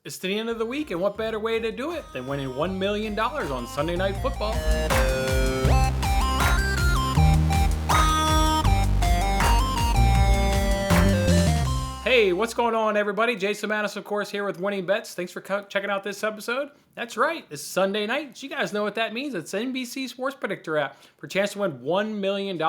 It's the end of the week, and what better way to do it than winning $1 million on Sunday Night Football? Hey, what's going on, everybody? Jason Mattis, of course, here with Winning Bets. Thanks for checking out this episode. That's right, it's Sunday night. So you guys know what that means. It's NBC Sports Predictor app for a chance to win $1 million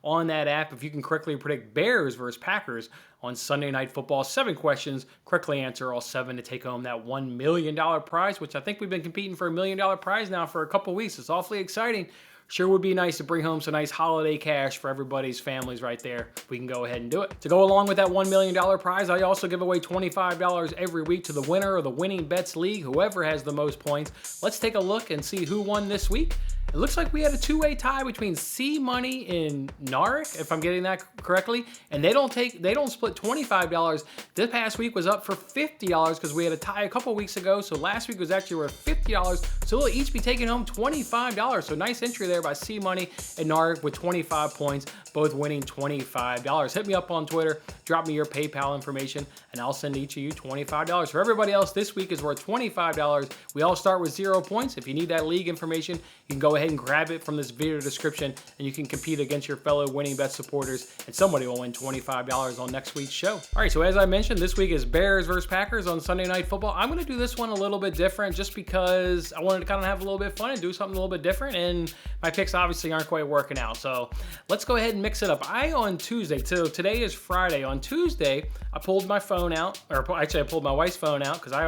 on that app if you can correctly predict Bears versus Packers on Sunday Night Football. 7 questions, correctly answer all 7 to take home that $1 million prize, which I think we've been competing for $1 million prize now for a couple weeks. It's awfully exciting. Sure would be nice to bring home some nice holiday cash for everybody's families right there. We can go ahead and do it. To go along with that $1 million prize, I also give away $25 every week to the winner of the Winning Bets League, whoever has the most points. Let's take a look and see who won this week. It looks like we had a two-way tie between C Money and Narek, if I'm getting that correctly. And they don't split $25. This past week was up for $50 because we had a tie a couple weeks ago. So last week was actually worth $50. So they'll each be taking home $25. So nice entry there by C Money and Narek with 25 points, both winning $25. Hit me up on Twitter, drop me your PayPal information, and I'll send each of you $25. For everybody else, this week is worth $25. We all start with 0 points. If you need that league information, you can go ahead and grab it from this video description, and you can compete against your fellow Winning Bet supporters, and somebody will win $25 on next week's show. All right, so as I mentioned, this week is Bears versus Packers on Sunday Night Football. I'm going to do this one a little bit different just because I wanted to kind of have a little bit of fun and do something a little bit different, and my picks obviously aren't quite working out. So let's go ahead and mix it up. On Tuesday, so today is Friday. On Tuesday, I pulled my phone out, or actually I pulled my wife's phone out because I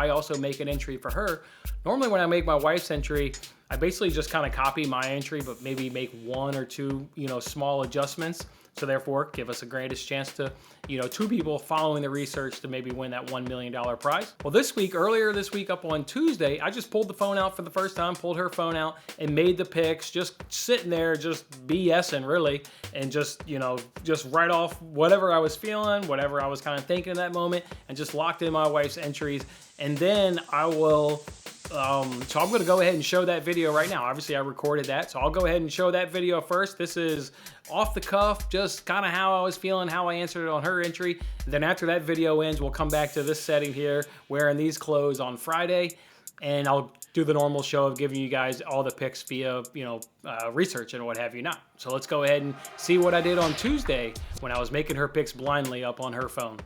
also make an entry for her. Normally when I make my wife's entry, I basically just kind of copy my entry, but maybe make 1 or 2, small adjustments. So therefore, give us a greatest chance to, 2 people following the research to maybe win that $1 million prize. Well, earlier this week up on Tuesday, I just pulled the phone out for the first time, pulled her phone out and made the picks, just sitting there, just BSing really, and just write off whatever I was feeling, whatever I was kind of thinking in that moment, and just locked in my wife's entries. And then I will... so I'm going to go ahead and show that video right now. Obviously, I recorded that, so I'll go ahead and show that video first. This is off the cuff, just kind of how I was feeling, how I answered it on her entry. And then after that video ends, we'll come back to this setting here, wearing these clothes on Friday, and I'll do the normal show of giving you guys all the picks via, research and what have you not. So let's go ahead and see what I did on Tuesday when I was making her picks blindly up on her phone.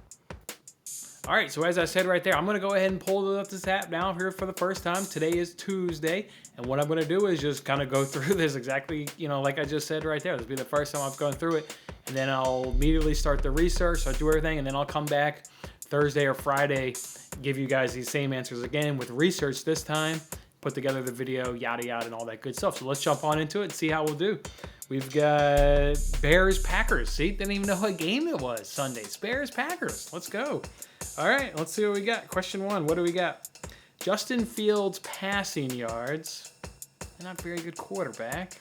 All right, so as I said right there, I'm going to go ahead and pull up this app now here for the first time. Today is Tuesday, and what I'm going to do is just kind of go through this exactly, like I just said right there. This will be the first time I've gone through it, and then I'll immediately start the research, start do everything, and then I'll come back Thursday or Friday, give you guys these same answers again with research this time, put together the video, yada, yada, and all that good stuff. So let's jump on into it and see how we'll do. We've got Bears-Packers. See, didn't even know what game it was. Sundays. Bears-Packers. Let's go. All right, let's see what we got. Question 1, what do we got? Justin Fields passing yards. Not very good quarterback.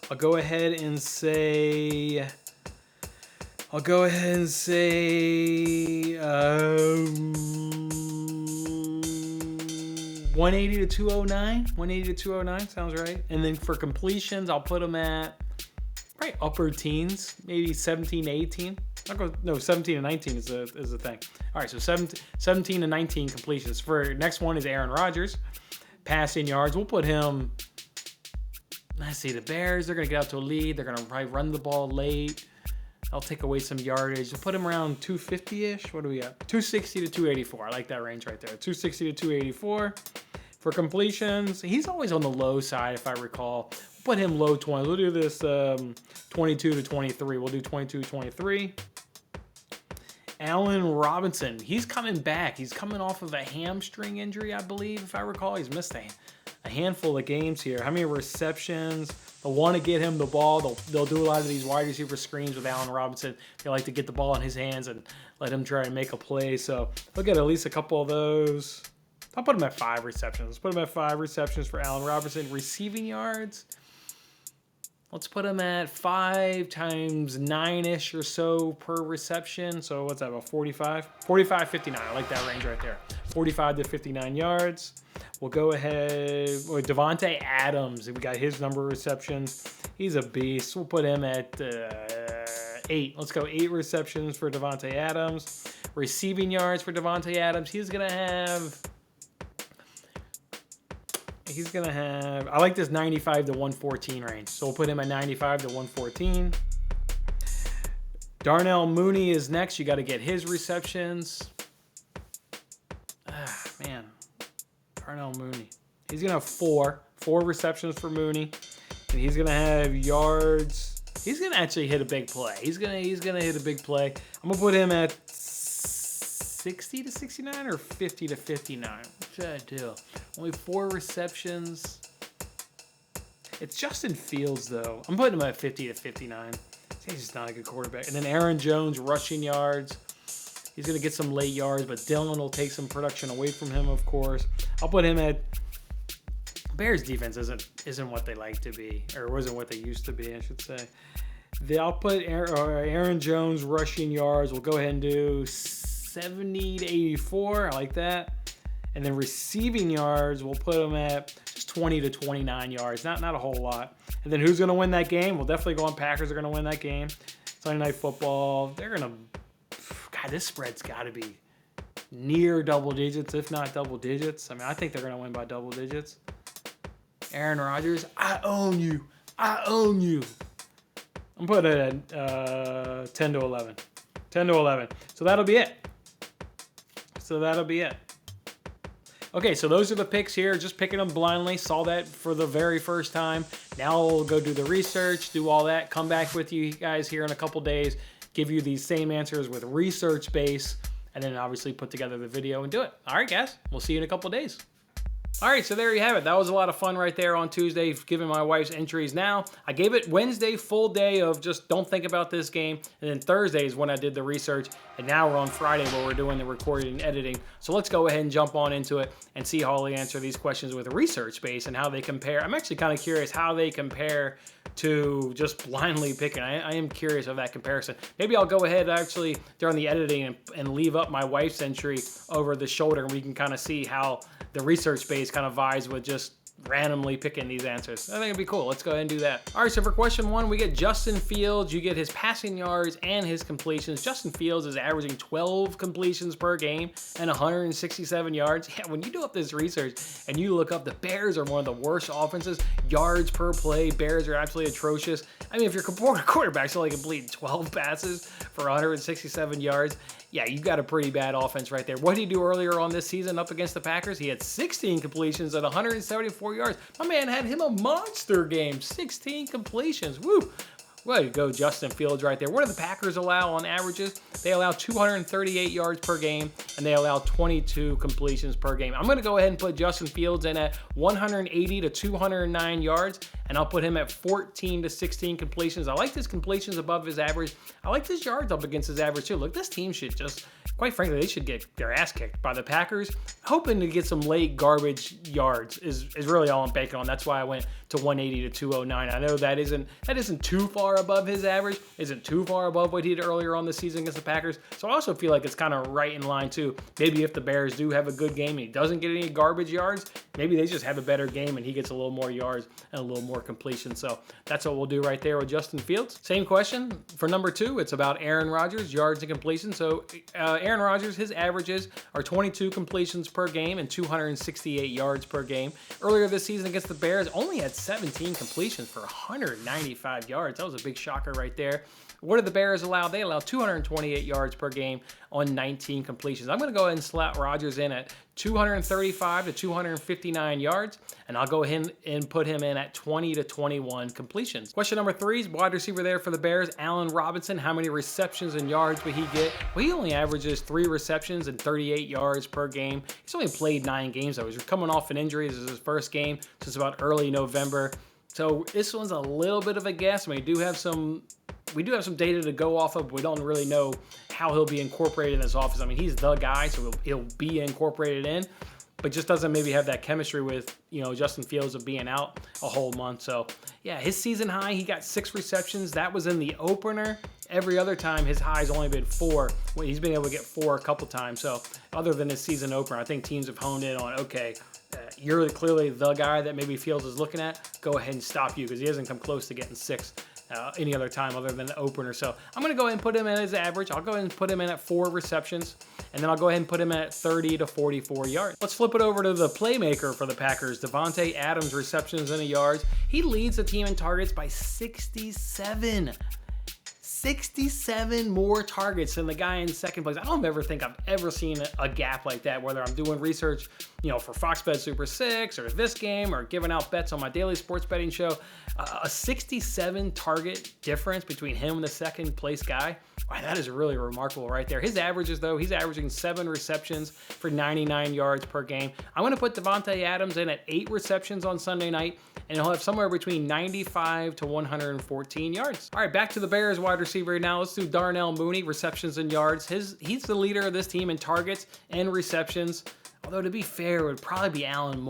I'll go ahead and say 180 to 209. 180 to 209 sounds right. And then for completions, I'll put them at probably upper teens, maybe 17 to 18. 17 to 19 is the thing. All right, so 17 to 19 completions. For next one is Aaron Rodgers. Passing yards, we'll put him, let's see, the Bears, they're going to get out to a lead. They're going to probably run the ball late. I'll take away some yardage. We'll put him around 250-ish. What do we got? 260 to 284. I like that range right there. 260 to 284. For completions, he's always on the low side, if I recall. We'll put him low 20. We'll do this 22 to 23. We'll do 22 to 23. Allen Robinson, he's coming back. He's coming off of a hamstring injury, I believe, if I recall. He's missed a handful of games here. How many receptions? They'll want to get him the ball. They'll do a lot of these wide receiver screens with Allen Robinson. They like to get the ball in his hands and let him try and make a play. So they'll get at least a couple of those. I'll put him at 5 receptions. Let's put him at 5 receptions for Allen Robinson. Receiving yards, let's put him at 5 times 9-ish or so per reception. So what's that, about 45? 45, 59. I like that range right there. 45 to 59 yards. We'll go ahead with DAVANTE Adams. We got his number of receptions. He's a beast. We'll put him at 8. Let's go 8 receptions for DAVANTE Adams. Receiving yards for Davante Adams, he's going to have, I like this 95 to 114 range. So we'll put him at 95 to 114. Darnell Mooney is next. You got to get his receptions. Man. Darnell Mooney. He's going to have four receptions for Mooney. And he's going to have yards. He's going to actually hit a big play. He's going to hit a big play. I'm going to put him at 60 to 69 or 50 to 59. What should I do? Only 4 receptions. It's Justin Fields, though. I'm putting him at 50 to 59. He's just not a good quarterback. And then Aaron Jones, rushing yards. He's going to get some late yards, but Dylan will take some production away from him, of course. I'll put him at... Bears defense isn't what they like to be, or wasn't what they used to be, I should say. I'll put Aaron Jones, rushing yards. We'll go ahead and do 70 to 84. I like that. And then receiving yards, we'll put them at just 20 to 29 yards. Not a whole lot. And then who's going to win that game? We'll definitely go on Packers are going to win that game. Sunday Night Football. They're going to... God, this spread's got to be near double digits, if not double digits. I mean, I think they're going to win by double digits. Aaron Rodgers, I own you. I own you. I'm putting it at 10 to 11. 10 to 11. So that'll be it. Okay, so those are the picks here. Just picking them blindly. Saw that for the very first time. Now we'll go do the research, do all that. Come back with you guys here in a couple days. Give you these same answers with research base. And then obviously put together the video and do it. All right, guys. We'll see you in a couple days. All right, so there you have it. That was a lot of fun right there on Tuesday, giving my wife's entries. Now, I gave it Wednesday, full day of just don't think about this game. And then Thursday is when I did the research. And now we're on Friday where we're doing the recording and editing. So let's go ahead and jump on into it and see how they answer these questions with research base and how they compare. I'm actually kind of curious how they compare to just blindly picking. I am curious of that comparison. Maybe I'll go ahead actually during the editing and leave up my wife's entry over the shoulder, and we can kind of see how the research base kind of vies with just randomly picking these answers. I think it'd be cool. Let's go ahead and do that. All right, so for question 1, we get Justin Fields. You get his passing yards and his completions. Justin Fields is averaging 12 completions per game and 167 yards. Yeah, when you do up this research and you look up, the Bears are one of the worst offenses. Yards per play, Bears are absolutely atrocious. I mean, if your quarterback's only completing 12 passes for 167 yards, yeah, you've got a pretty bad offense right there. What did he do earlier on this season up against the Packers? He had 16 completions at 174 yards. My man had him a monster game. 16 completions. Woo! Way to go, Justin Fields right there. What do the Packers allow on averages? They allow 238 yards per game, and they allow 22 completions per game. I'm going to go ahead and put Justin Fields in at 180 to 209 yards, and I'll put him at 14 to 16 completions. I like his completions above his average. I like his yards up against his average, too. Look, this team should just, quite frankly, they should get their ass kicked by the Packers. Hoping to get some late garbage yards is really all I'm banking on. That's why I went to 180 to 209. I know that isn't too far above his average, isn't too far above what he did earlier on the season against the Packers. So I also feel like it's kind of right in line too. Maybe if the Bears do have a good game and he doesn't get any garbage yards, maybe they just have a better game and he gets a little more yards and a little more completion. So that's what we'll do right there with Justin Fields. Same question for number 2. It's about Aaron Rodgers, yards and completion. So Aaron Rodgers, his averages are 22 completions per game and 268 yards per game. Earlier this season against the Bears, only had 17 completions for 195 yards. That was a big shocker right there. What do the Bears allow? They allow 228 yards per game on 19 completions. I'm going to go ahead and slot Rodgers in at 235 to 259 yards, and I'll go ahead and put him in at 20 to 21 completions. Question number 3 is wide receiver there for the Bears, Allen Robinson. How many receptions and yards would he get? Well, he only averages 3 receptions and 38 yards per game. He's only played 9 games, though. He's coming off an injury. This is his first game since about early November. So this one's a little bit of a guess. I mean, we do have some data to go off of, but we don't really know how he'll be incorporated in this offense. I mean, he's the guy, so he'll be incorporated in, but just doesn't maybe have that chemistry with, Justin Fields of being out a whole month. So, yeah, his season high, he got 6 receptions. That was in the opener. Every other time, his high's only been 4. Well, he's been able to get 4 a couple times. So, other than his season opener, I think teams have honed in on, okay, you're clearly the guy that maybe Fields is looking at. Go ahead and stop you because he hasn't come close to getting 6 any other time other than the opener. So I'm going to go ahead and put him in as average. I'll go ahead and put him in at 4 receptions, and then I'll go ahead and put him in at 30 to 44 yards. Let's flip it over to the playmaker for the Packers, DAVANTE Adams, receptions and yards. He leads the team in targets by 67. 67 more targets than the guy in second place. I don't ever think I've ever seen a gap like that, whether I'm doing research, for Fox Bet Super 6 or this game or giving out bets on my daily sports betting show. A 67 target difference between him and the second place guy. Wow, that is really remarkable right there. His averages, though, he's averaging 7 receptions for 99 yards per game. I'm going to put DAVANTE Adams in at 8 receptions on Sunday night, and he'll have somewhere between 95 to 114 yards. All right, back to the Bears wide receiver now. Let's do Darnell Mooney, receptions and yards. He's the leader of this team in targets and receptions. Although, to be fair, it would probably be Allen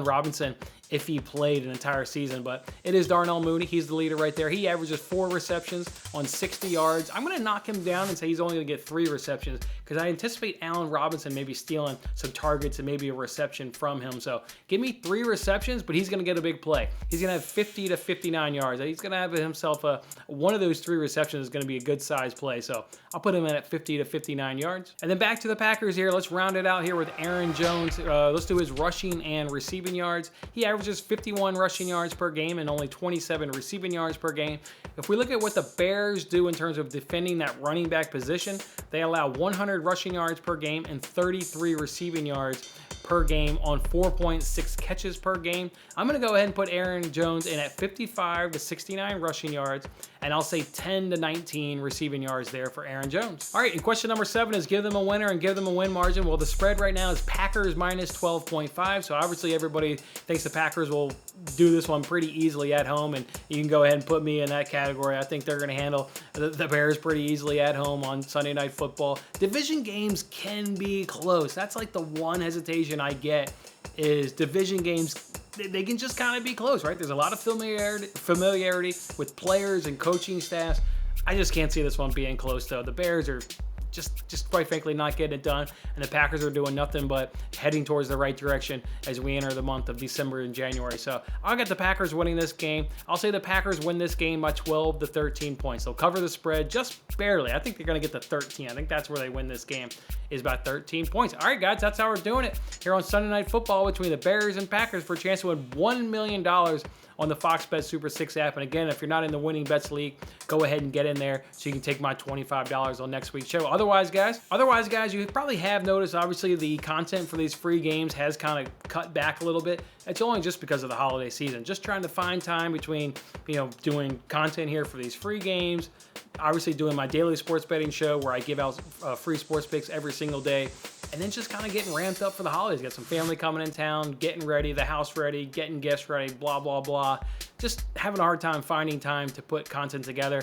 Robinson if he played an entire season, but it is Darnell Mooney. He's the leader right there. He averages 4 receptions on 60 yards. I'm going to knock him down and say he's only going to get 3 receptions because I anticipate Allen Robinson maybe stealing some targets and maybe a reception from him. So give me 3 receptions, but he's going to get a big play. He's going to have 50 to 59 yards. He's going to have himself one of those 3 receptions is going to be a good size play. So I'll put him in at 50 to 59 yards. And then back to the Packers here. Let's round it out here with Aaron Jones. Let's do his rushing and receiving yards. He averages 51 rushing yards per game and only 27 receiving yards per game. If we look at what the Bears do in terms of defending that running back position, they allow 100 rushing yards per game and 33 receiving yards per game on 4.6 catches per game. I'm going to go ahead and put Aaron Jones in at 55 to 69 rushing yards, and I'll say 10 to 19 receiving yards there for Aaron Jones. All right, and question number 7 is give them a winner and give them a win margin. Well, the spread right now is Packers minus 12.5, so obviously everybody thinks the Packers will do this one pretty easily at home, and you can go ahead and put me in that category. I think they're going to handle the Bears pretty easily at home on Sunday Night Football. Division games can be close. That's like the one hesitation I get is division games. They can just kind of be close, right? There's a lot of familiarity with players and coaching staffs. I just can't see this one being close, though. The Bears are just quite frankly not getting it done, and the Packers are doing nothing but heading towards the right direction as we enter the month of December and January. So I'll get the Packers winning this game. I'll say the Packers win this game by 12 to 13 points. They'll cover the spread just barely. I think they're going to get to 13. I think that's where they win this game, is about 13 points. All right, guys, that's how we're doing it here on Sunday Night Football between the Bears and Packers for a chance to win $1 million on the Fox Bet Super 6 app. And again, if you're not in the Winning Bets League, go ahead and get in there so you can take my $25 on next week's show. Otherwise, guys, you probably have noticed, obviously, the content for these free games has kind of cut back a little bit. It's only just because of the holiday season. Just trying to find time between, doing content here for these free games, obviously doing my daily sports betting show where I give out free sports picks every single day, and then just kind of getting ramped up for the holidays. Got some family coming in town, getting ready, the house ready, getting guests ready, blah, blah, blah. Just having a hard time finding time to put content together.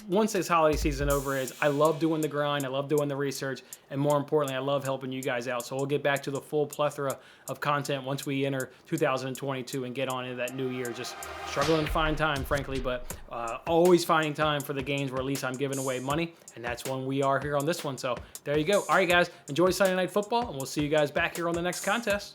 Once this holiday season over is, I love doing the grind, I love doing the research, and more importantly, I love helping you guys out. So we'll get back to the full plethora of content once we enter 2022 and get on into that new year. Just struggling to find time, frankly, but always finding time for the games where at least I'm giving away money, and that's when we are here on this one. So there you go. All right, guys, enjoy Sunday Night Football, and we'll see you guys back here on the next contest.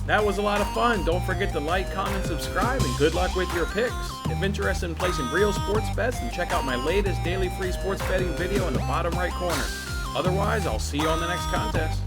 That was a lot of fun. Don't forget to like, comment, subscribe, and good luck with your picks. If interested in placing real sports bets, then check out my latest daily free sports betting video in the bottom right corner. Otherwise, I'll see you on the next contest.